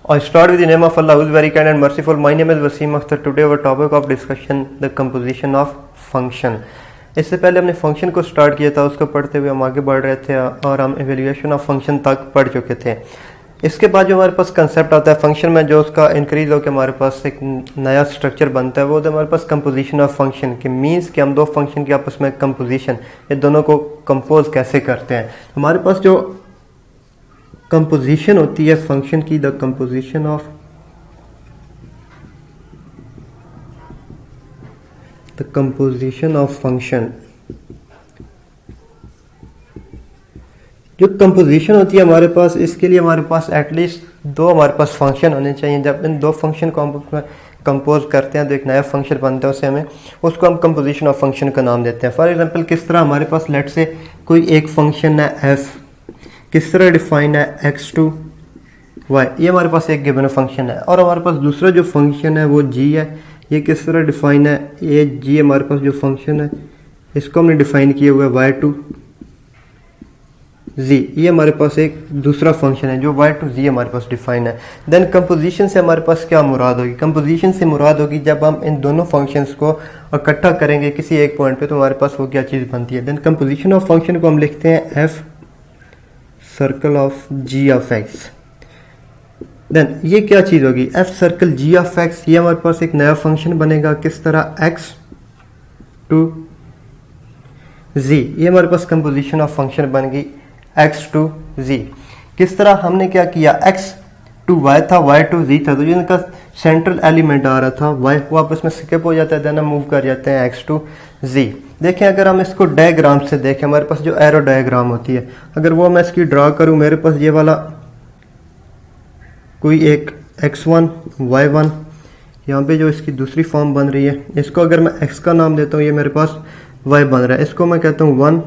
I start with the name of Allah, who is very kind and merciful. My name is Wasim Akhtar. Today our topic of discussion the composition of function. इससे पहले हमने function को start किया था, उसको पढ़ते हुए हम आगे बढ़ रहे थे और हम एवेल्यूएशन ऑफ फंक्शन तक पढ़ चुके थे। इसके बाद जो हमारे पास कंसेप्ट आता है फंक्शन में, जो उसका इंक्रीज होकर हमारे पास एक नया स्ट्रक्चर बनता है, वो तो हमारे पास कंपोजिशन ऑफ फंक्शन के मीन्स कि हम दो फंक्शन के आपस में कंपोजिशन, ये दोनों को कंपोज कैसे करते हैं। हमारे पास जो कंपोजिशन होती है फंक्शन की, द कंपोजिशन ऑफ फंक्शन, जो कंपोजिशन होती है हमारे पास, इसके लिए हमारे पास एटलीस्ट दो हमारे पास फंक्शन होने चाहिए। जब इन दो फंक्शन को हम कंपोज करते हैं तो एक नया फंक्शन बनता है, उसको हम कंपोजिशन ऑफ फंक्शन का नाम देते हैं। फॉर एग्जांपल किस तरह हमारे पास लेट से कोई एक फंक्शन है एफ, किस तरह डिफाइन है एक्स टू वाई, ये हमारे पास एक गिवन फंक्शन है। और हमारे पास दूसरा जो फंक्शन है वो जी है, ये किस तरह डिफाइन है, ये जी हमारे पास जो फंक्शन है इसको हमने डिफाइन किया हुआ है वाई टू जी, ये हमारे पास एक दूसरा फंक्शन है जो वाई टू जी हमारे पास डिफाइन है। देन कंपोजिशन से हमारे पास क्या मुराद होगी, कंपोजिशन से मुराद होगी जब हम इन दोनों फंक्शंस को इकट्ठा करेंगे किसी एक पॉइंट पे तो हमारे पास वो क्या चीज़ बनती है। देन कंपोजिशन ऑफ फंक्शन को हम लिखते हैं F circle of G of X. Then ये क्या चीज़ होगी, F circle G of X, ये हमारे पास एक नया फंक्शन बनेगा किस तरह एक्स टू जी, ये हमारे पास कंपोजिशन ऑफ फंक्शन बन गई एक्स टू जी। किस तरह हमने क्या किया, एक्स टू वाई था, वाई टू जी था, तो जो इनका सेंट्रल एलिमेंट आ रहा था वाई, वो आपस में स्किप हो जाता है, देन हम मूव कर जाते हैं एक्स टू जी। देखें अगर हम इसको डायग्राम से देखें, हमारे पास जो एरो डायग्राम होती है, अगर वो मैं इसकी ड्रा करूं, मेरे पास ये वाला कोई एक x1 y1, यहाँ पे जो इसकी दूसरी फॉर्म बन रही है, इसको अगर मैं x का नाम देता हूँ, ये मेरे पास y बन रहा है, इसको मैं कहता हूँ 1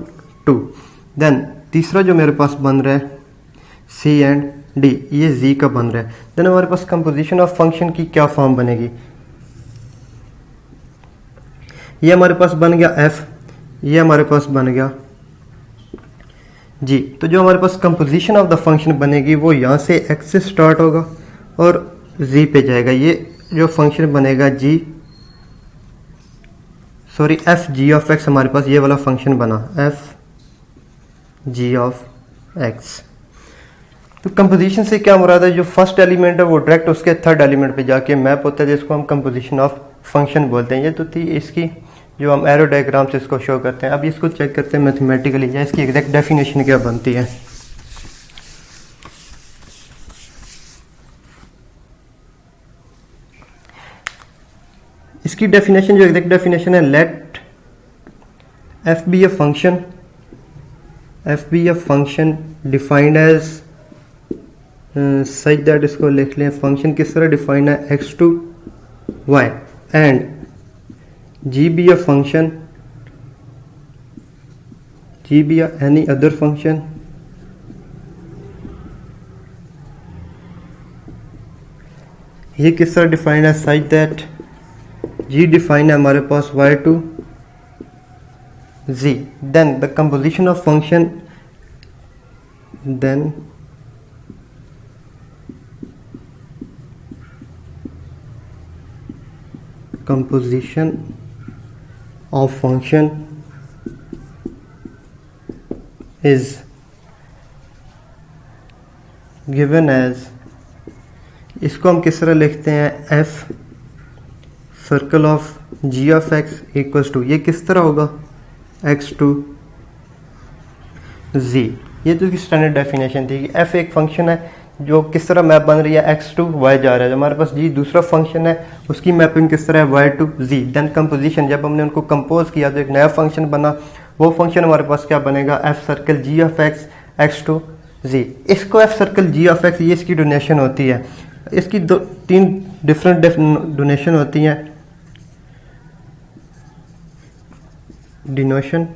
2। देन तीसरा जो मेरे पास बन रहा है c एंड d, ये z का बन रहा है। देन हमारे पास कंपोजिशन ऑफ फंक्शन की क्या फॉर्म बनेगी, ये हमारे पास बन गया f, ये हमारे पास बन गया जी। तो जो हमारे पास कंपोजिशन ऑफ द फंक्शन बनेगी वो यहाँ से x से स्टार्ट होगा और z पे जाएगा। ये जो फंक्शन बनेगा एफ जी ऑफ एक्स, हमारे पास ये वाला फंक्शन बना एफ जी ऑफ एक्स। तो कंपोजिशन से क्या मुराद है, जो फर्स्ट एलिमेंट है वो डायरेक्ट उसके थर्ड एलिमेंट पे जाके मैप होता है, जिसको हम कंपोजिशन ऑफ फंक्शन बोलते हैं। ये तो थी इसकी जो हम एरो डायग्राम से इसको शो करते हैं। अब इसको चेक करते हैं मैथमेटिकली, या इसकी एग्जैक्ट डेफिनेशन क्या बनती है। इसकी डेफिनेशन जो एग्जैक्ट डेफिनेशन है, let F be a function defined as such that, इसको लिख लें फंक्शन किस तरह डिफाइंड है X to Y, and g be a function, g be a any other function ये किस तरह डिफाइंड है सच दैट g डिफाइंड है हमारे पास y to z। Then the composition of function, then composition of function is given as, इसको हम किस तरह लिखते हैं f circle of g of x equals to, ये किस तरह होगा x टू z। ये तो इसकी स्टैंडर्ड डेफिनेशन थी कि f एक फंक्शन है जो किस तरह मैप बन रही है x टू y जा रहा है, हमारे पास g दूसरा फंक्शन है, उसकी मैपिंग किस तरह है y to z। Then composition, जब हमने उनको कंपोज किया तो एक नया फंक्शन बना, वो फंक्शन हमारे पास क्या बनेगा f circle g of x to z। इसको f circle g of x, ये इसकी डोनेशन होती है। इसकी तीन डिफरेंट डोनेशन होती हैं, डिनोशन,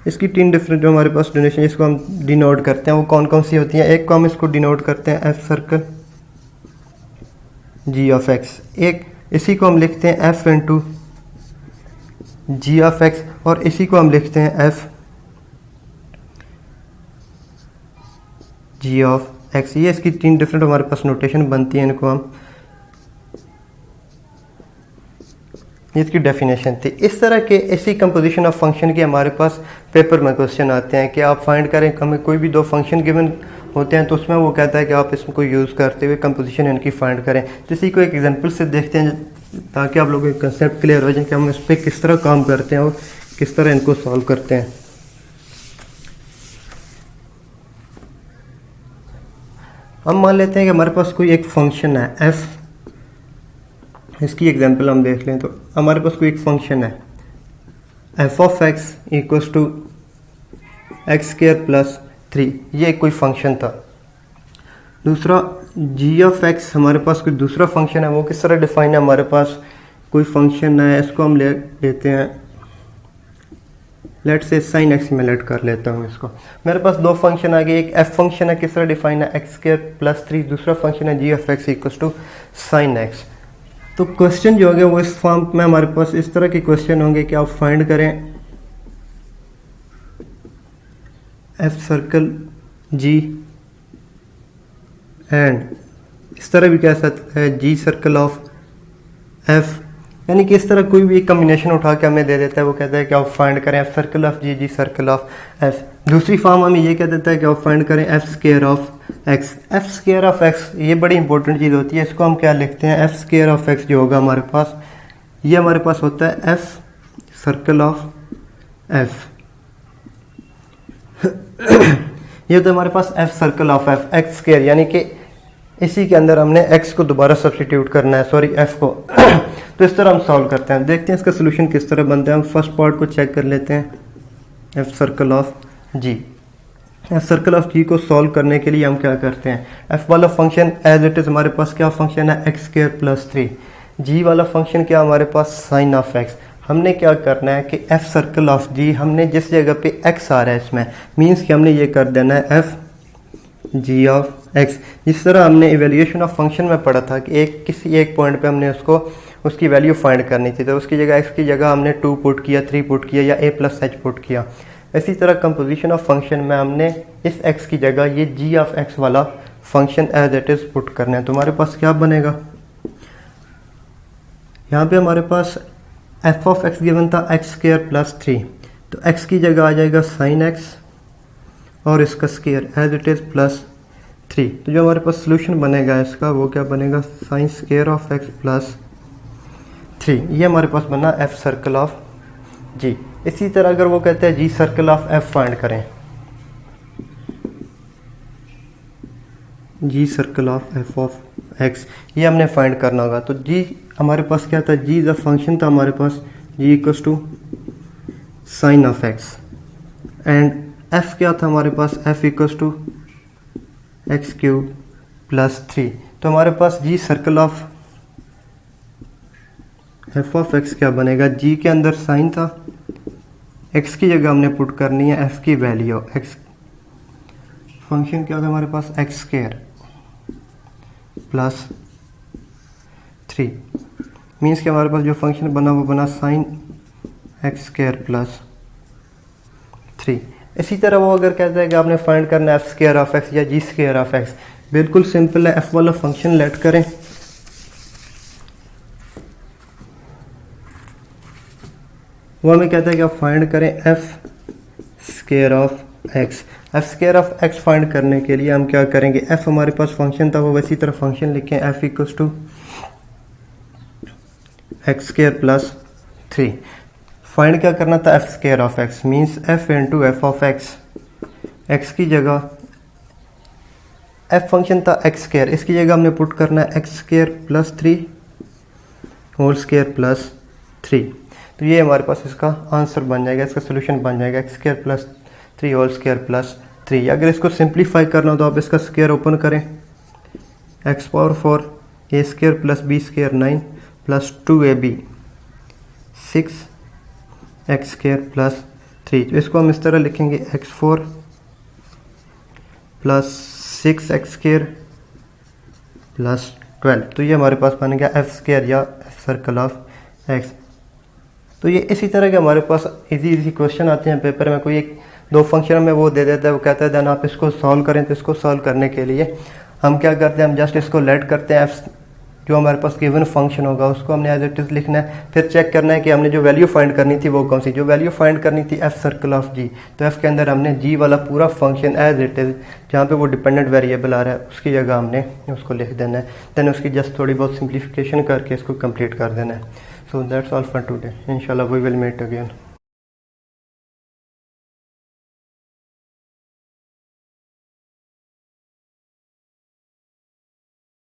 इसकी तीन डिफरेंट जो हमारे पास डोनेशन इसको हम डिनोट करते हैं, वो कौन कौन सी होती हैं। एक को हम इसको डिनोट करते हैं F circle G of X, एक इसी को हम लिखते हैं F into G of X, और इसी को हम लिखते हैं एफ जी ऑफ एक्स, ये इसकी 3 डिफरेंट हमारे पास नोटेशन बनती है, इनको हम, इसकी डेफिनेशन थी। इस तरह के इसी कंपोजिशन ऑफ फंक्शन के हमारे पास पेपर में क्वेश्चन आते हैं कि आप फाइंड करें, हमें कोई भी 2 फंक्शन गिवन होते हैं तो उसमें वो कहता है कि आप इसको यूज़ करते हुए कंपोजिशन इनकी फाइंड करें। तो इसी को एक एग्जांपल से देखते हैं ताकि आप लोगों को कंसेप्ट क्लियर हो जाए कि हम इस पर किस तरह काम करते हैं और किस तरह इनको सॉल्व करते हैं। हम मान लेते हैं कि हमारे पास कोई एक फंक्शन है f, इसकी एग्जांपल हम देख लें। तो हमारे पास कोई एक फंक्शन है f of x equals to X square plus 3, ये कोई फंक्शन था। दूसरा g ऑफ x, हमारे पास कोई दूसरा फंक्शन है, वो किस तरह डिफाइन है, हमारे पास कोई फंक्शन है, इसको हम लेते हैं, लेट से साइन एक्स में लेट कर लेता हूँ इसको। मेरे पास 2 फंक्शन आ गए, एक f फंक्शन है, किस तरह डिफाइन है, एक्स स्क्वायर प्लस 3, दूसरा फंक्शन है g of x equals to sine X. तो क्वेश्चन जो होंगे वो इस फॉर्म में हमारे पास इस तरह के क्वेश्चन होंगे कि आप फाइंड करें f सर्कल g एंड इस तरह भी कह सकते हैं g सर्कल ऑफ f, यानी कि इस तरह कोई भी एक कम्बिनेशन उठा के हमें दे देता है, वो कहता है कि आप फाइंड करें f circle of g, g circle of f। दूसरी फॉर्म हमें ये कह देता है कि आप फाइंड करें f square of x, f square of x, ये बड़ी इंपॉर्टेंट चीज़ होती है, इसको हम क्या लिखते हैं, f स्क्वायर ऑफ x जो होगा हमारे पास, ये हमारे पास होता है f सर्कल ऑफ f। ये तो हमारे पास f circle of f, x square, यानी कि इसी के अंदर हमने x को दोबारा सब्स्टिट्यूट करना है, सॉरी f को। तो इस तरह हम सॉल्व करते हैं, देखते हैं इसका सोल्यूशन किस तरह बनता है। हम फर्स्ट पार्ट को चेक कर लेते हैं, f circle of g। f circle of g को सॉल्व करने के लिए हम क्या करते हैं, f वाला फंक्शन एज इट इज़ हमारे पास क्या फंक्शन है, एक्स स्क्वायर प्लस 3, g वाला फंक्शन क्या हमारे पास साइन ऑफ x। हमने क्या करना है कि f सर्कल ऑफ g, हमने जिस जगह पे x आ रहा है इसमें, मीन्स कि हमने ये कर देना है f g ऑफ x। जिस तरह हमने इवेल्यूएशन ऑफ फंक्शन में पढ़ा था कि किसी एक पॉइंट पे हमने उसकी वैल्यू फाइंड करनी थी, तो उसकी जगह x की जगह हमने 2 पुट किया, 3 पुट किया या a प्लस h पुट किया। इसी तरह कंपोजिशन ऑफ फंक्शन में हमने इस x की जगह ये g ऑफ x वाला function as it is put करना है। तो हमारे पास क्या बनेगा, यहाँ पे हमारे पास f ऑफ x गिवन था एक्स स्क्वायर प्लस 3, तो x की जगह आ जाएगा साइन x और इसका square as it is plus 3। तो जो हमारे पास सोल्यूशन बनेगा इसका वो क्या बनेगा, sine square of x plus 3, ये हमारे पास बना f सर्कल ऑफ g। इसी तरह अगर वो कहते हैं g circle of f find करें, g circle of f of x, ये हमने फाइंड करना होगा। तो g हमारे पास क्या था, g द फंक्शन था हमारे पास, g equals to sine of x, and f क्या था हमारे पास, f equals to X cube plus 3। तो हमारे पास g circle of f of x क्या बनेगा, g के अंदर साइन था, x की जगह हमने पुट करनी है f की वैल्यू, x फंक्शन क्या था हमारे पास, एक्स स्क्वायर प्लस 3, मीन्स कि हमारे पास जो फंक्शन बना वो बना साइन एक्स स्क्वायर प्लस 3। इसी तरह वो अगर कहता है कि आपने फाइंड करना है एफ स्क्वायर ऑफ एक्स या जी स्क्वायर ऑफ एक्स, बिल्कुल सिंपल है, एफ वाला फंक्शन लेट करें, वो हमें कहता है कि आप फाइंड करें F square of x. F square of x find करने के लिए हम क्या करेंगे, एफ हमारे पास फंक्शन था, वो वैसी तरह फंक्शन लिखें, F equals to X square plus 3। Find क्या करना था, F square of X, means F into F of X, X की जगह एफ फंक्शन था एक्स स्क्वायर, इसकी जगह हमने पुट करना है X square plus 3 whole square plus 3। तो ये हमारे पास इसका आंसर बन जाएगा, इसका सोल्यूशन बन जाएगा x square plus 3 whole square plus 3। अगर इसको सिंप्लीफाई करना हो तो आप इसका स्क्वायर ओपन करें, x power 4 a square plus b square 9 plus 2ab 6 x square plus 3। तो इसको हम इस तरह लिखेंगे x4 plus 6 x square plus 12। तो ये हमारे पास बन गया एफ स्क्वायर या एफ सर्कल ऑफ एक्स। तो ये इसी तरह के हमारे पास इजी क्वेश्चन आते हैं पेपर में, कोई एक दो फंक्शन में वो दे देता है, वो कहता है देन आप इसको सॉल्व करें। तो इसको सॉल्व करने के लिए हम क्या करते हैं, हम जस्ट इसको लेट करते हैं एफ, जो हमारे पास गिवन फंक्शन होगा उसको हमने एज इट इज लिखना है। फिर चेक करना है कि हमने जो वैल्यू फाइंड करनी थी वो कौन सी, जो वैल्यू फाइंड करनी थी एफ सर्कल ऑफ जी। तो एफ के अंदर हमने जी वाला पूरा फंक्शन एज इट इज जहाँ पे वो डिपेंडेंट वेरिएबल आ रहा है उसकी जगह हमने उसको लिख देना है। देन उसकी जस्ट थोड़ी बहुत सिंप्लीफिकेशन करके इसको कंप्लीट कर देना है। So that's all for today, इंशाल्लाह वी विल मीट अगेन।